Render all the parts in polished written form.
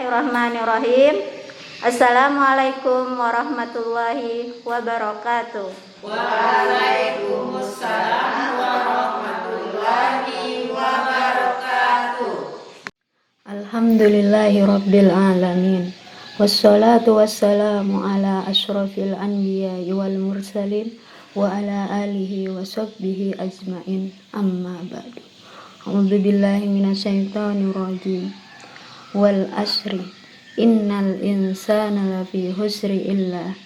Bismillahirrahmanirrahim. Assalamualaikum warahmatullahi wabarakatuh. Waalaikumsalam warahmatullahi wabarakatuh. Alhamdulillahi rabbil alamin. Wassalatu wassalamu ala asyrafil anbiya wal mursalin wa ala alihi wa sahbihi ajmain. Amma ba'du. A'udzu billahi minasyaitonir rajim. Wal asri innal insana lafi husri illa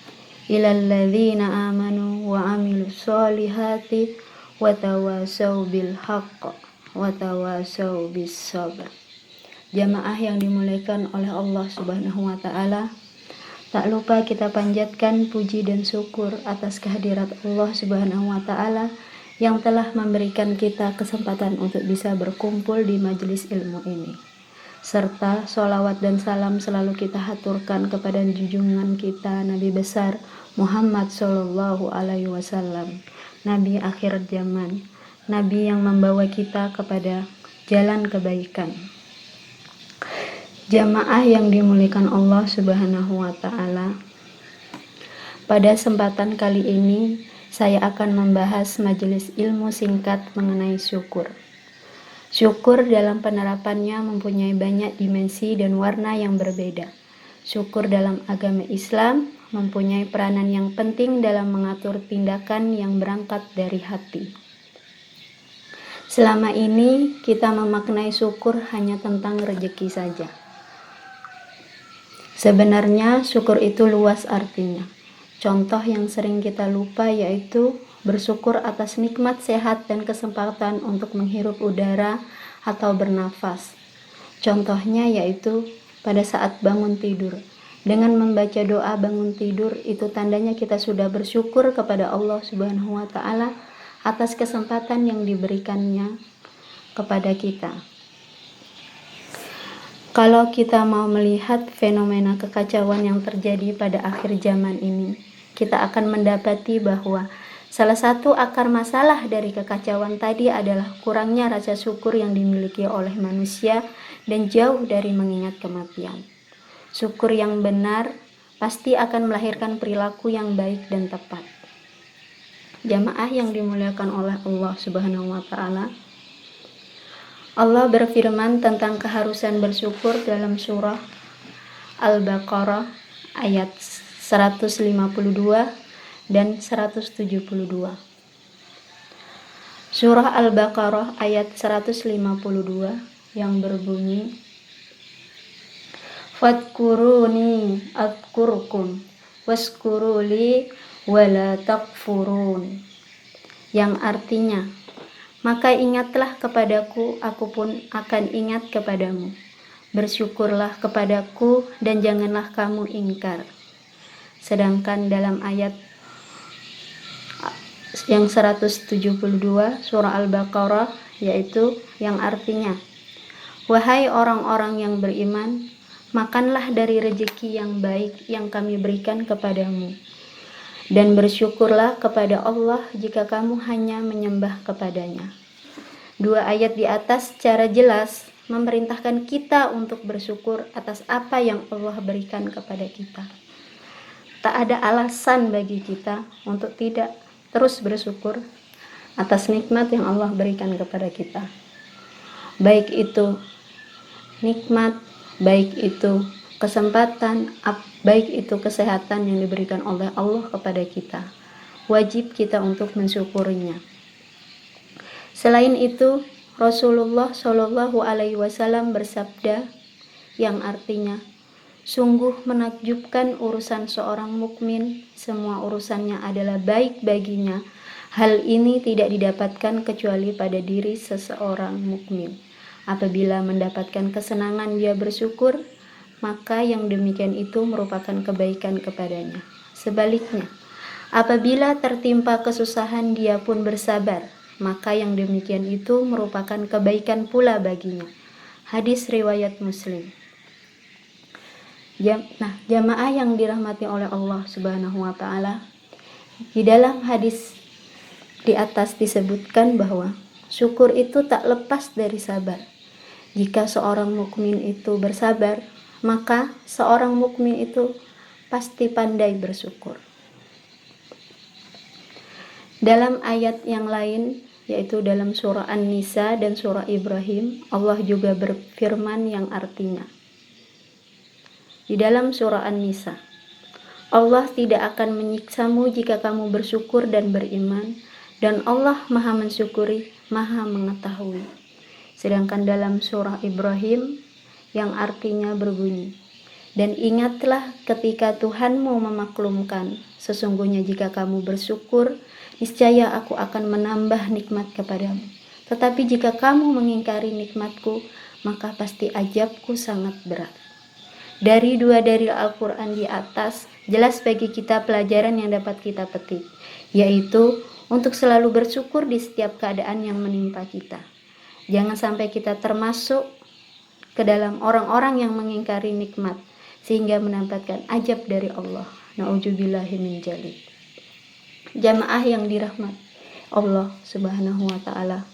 ilal ladzina amanu wa amilus solihati wa tawasaw bil haqq wa tawasaw bis sabr. Jamaah yang dimuliakan oleh Allah Subhanahu wa taala, tak lupa kita panjatkan puji dan syukur atas kehadirat Allah Subhanahu wa taala yang telah memberikan kita kesempatan untuk bisa berkumpul di majelis ilmu ini. Serta sholawat dan salam selalu kita haturkan kepada junjungan kita Nabi besar Muhammad Sallallahu Alaihi Wasallam, Nabi akhir zaman, Nabi yang membawa kita kepada jalan kebaikan. Jamaah yang dimuliakan Allah Subhanahu wa taala, pada kesempatan kali ini saya akan membahas majelis ilmu singkat mengenai syukur. Syukur dalam penerapannya mempunyai banyak dimensi dan warna yang berbeda. Syukur dalam agama Islam mempunyai peranan yang penting dalam mengatur tindakan yang berangkat dari hati. Selama ini kita memaknai syukur hanya tentang rezeki saja. Sebenarnya syukur itu luas artinya. Contoh yang sering kita lupa yaitu bersyukur atas nikmat sehat dan kesempatan untuk menghirup udara atau bernafas. Contohnya yaitu pada saat bangun tidur. Dengan membaca doa bangun tidur, itu tandanya kita sudah bersyukur kepada Allah Subhanahu wa taala atas kesempatan yang diberikannya kepada kita. Kalau kita mau melihat fenomena kekacauan yang terjadi pada akhir zaman ini, kita akan mendapati bahwa salah satu akar masalah dari kekacauan tadi adalah kurangnya rasa syukur yang dimiliki oleh manusia dan jauh dari mengingat kematian. Syukur yang benar pasti akan melahirkan perilaku yang baik dan tepat. Jamaah yang dimuliakan oleh Allah Subhanahu wa taala, Allah berfirman tentang keharusan bersyukur dalam surah Al-Baqarah ayat 152 dan 172. Surah Al-Baqarah ayat 152 yang berbunyi, Fadkuruni adkurkum waskuruli wala takfurun, yang artinya, maka ingatlah kepadaku, aku pun akan ingat kepadamu. Bersyukurlah kepadaku dan janganlah kamu ingkar. Sedangkan dalam ayat yang 172 surah Al-Baqarah yaitu yang artinya, wahai orang-orang yang beriman, makanlah dari rezeki yang baik yang kami berikan kepadamu. Dan bersyukurlah kepada Allah jika kamu hanya menyembah kepadanya. Dua ayat di atas secara jelas memerintahkan kita untuk bersyukur atas apa yang Allah berikan kepada kita. Tak ada alasan bagi kita untuk tidak terus bersyukur atas nikmat yang Allah berikan kepada kita. Baik itu nikmat, baik itu kesempatan, baik itu kesehatan yang diberikan oleh Allah kepada kita. Wajib kita untuk mensyukurinya. Selain itu, Rasulullah Shallallahu Alaihi Wasallam bersabda yang artinya, sungguh menakjubkan urusan seorang mukmin, semua urusannya adalah baik baginya. Hal ini tidak didapatkan kecuali pada diri seseorang mukmin. Apabila mendapatkan kesenangan dia bersyukur, maka yang demikian itu merupakan kebaikan kepadanya. Sebaliknya, apabila tertimpa kesusahan dia pun bersabar, maka yang demikian itu merupakan kebaikan pula baginya. Hadis riwayat Muslim. Jamaah yang dirahmati oleh Allah Subhanahu wa taala, di dalam hadis di atas disebutkan bahwa syukur itu tak lepas dari sabar. Jika seorang mukmin itu bersabar, maka seorang mukmin itu pasti pandai bersyukur. Dalam ayat yang lain, yaitu dalam surah An-Nisa dan surah Ibrahim, Allah juga berfirman yang artinya. Di dalam surah An-Nisa, Allah tidak akan menyiksamu jika kamu bersyukur dan beriman, dan Allah Maha mensyukuri, Maha mengetahui. Sedangkan dalam surah Ibrahim yang artinya berbunyi, dan ingatlah ketika Tuhanmu memaklumkan, sesungguhnya jika kamu bersyukur, niscaya aku akan menambah nikmat kepadamu. Tetapi jika kamu mengingkari nikmatku, maka pasti azabku sangat berat. Dari dua dalil Al-Quran di atas, jelas bagi kita pelajaran yang dapat kita petik, yaitu untuk selalu bersyukur di setiap keadaan yang menimpa kita. Jangan sampai kita termasuk ke dalam orang-orang yang mengingkari nikmat, sehingga mendapatkan azab dari Allah. Na'udzubillahi min dzalik. Jamaah yang dirahmat Allah Subhanahu wa ta'ala,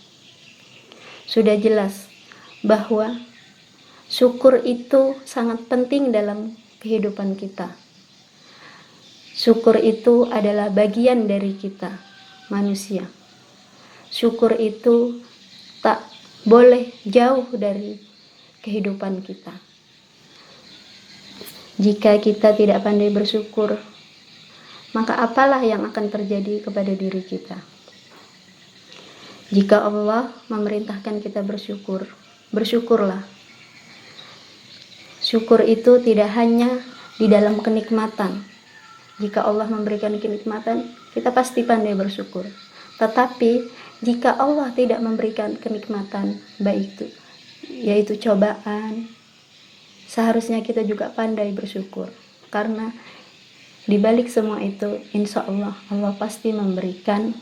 sudah jelas bahwa syukur itu sangat penting dalam kehidupan kita. Syukur itu adalah bagian dari kita, manusia. Syukur itu tak boleh jauh dari kehidupan kita. Jika kita tidak pandai bersyukur, maka apalah yang akan terjadi kepada diri kita? Jika Allah memerintahkan kita bersyukur, bersyukurlah. Syukur itu tidak hanya di dalam kenikmatan. Jika Allah memberikan kenikmatan, kita pasti pandai bersyukur. Tetapi jika Allah tidak memberikan kenikmatan, baik itu yaitu cobaan, seharusnya kita juga pandai bersyukur. Karena di balik semua itu, insya Allah, Allah pasti memberikan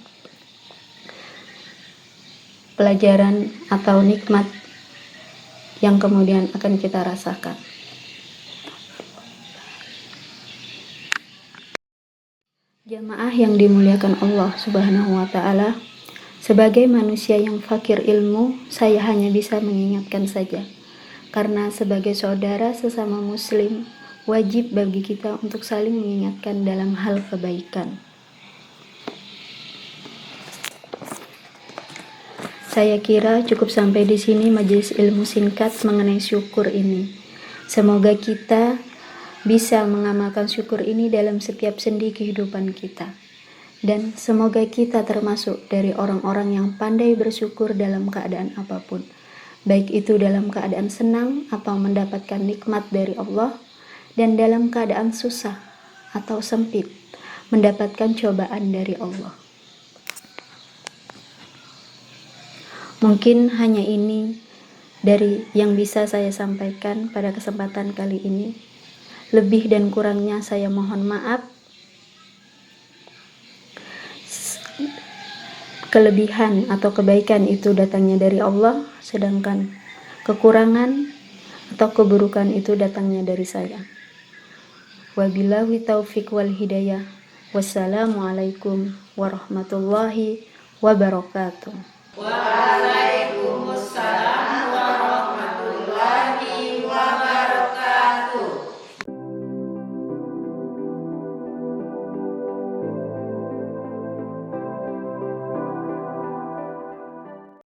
pelajaran atau nikmat yang kemudian akan kita rasakan. Jamaah yang dimuliakan Allah Subhanahu wa ta'ala, sebagai manusia yang fakir ilmu, saya hanya bisa mengingatkan saja. Karena sebagai saudara sesama muslim, wajib bagi kita untuk saling mengingatkan dalam hal kebaikan. Saya kira cukup sampai di sini majelis ilmu singkat mengenai syukur ini. Semoga kita bisa mengamalkan syukur ini dalam setiap sendi kehidupan kita. Dan semoga kita termasuk dari orang-orang yang pandai bersyukur dalam keadaan apapun. Baik itu dalam keadaan senang atau mendapatkan nikmat dari Allah, dan dalam keadaan susah atau sempit, mendapatkan cobaan dari Allah. Mungkin hanya ini dari yang bisa saya sampaikan pada kesempatan kali ini. Lebih dan kurangnya saya mohon maaf. Kelebihan atau kebaikan itu datangnya dari Allah, sedangkan kekurangan atau keburukan itu datangnya dari saya. Wabillahi taufiq wal hidayah. Wassalamualaikum warahmatullahi wabarakatuh.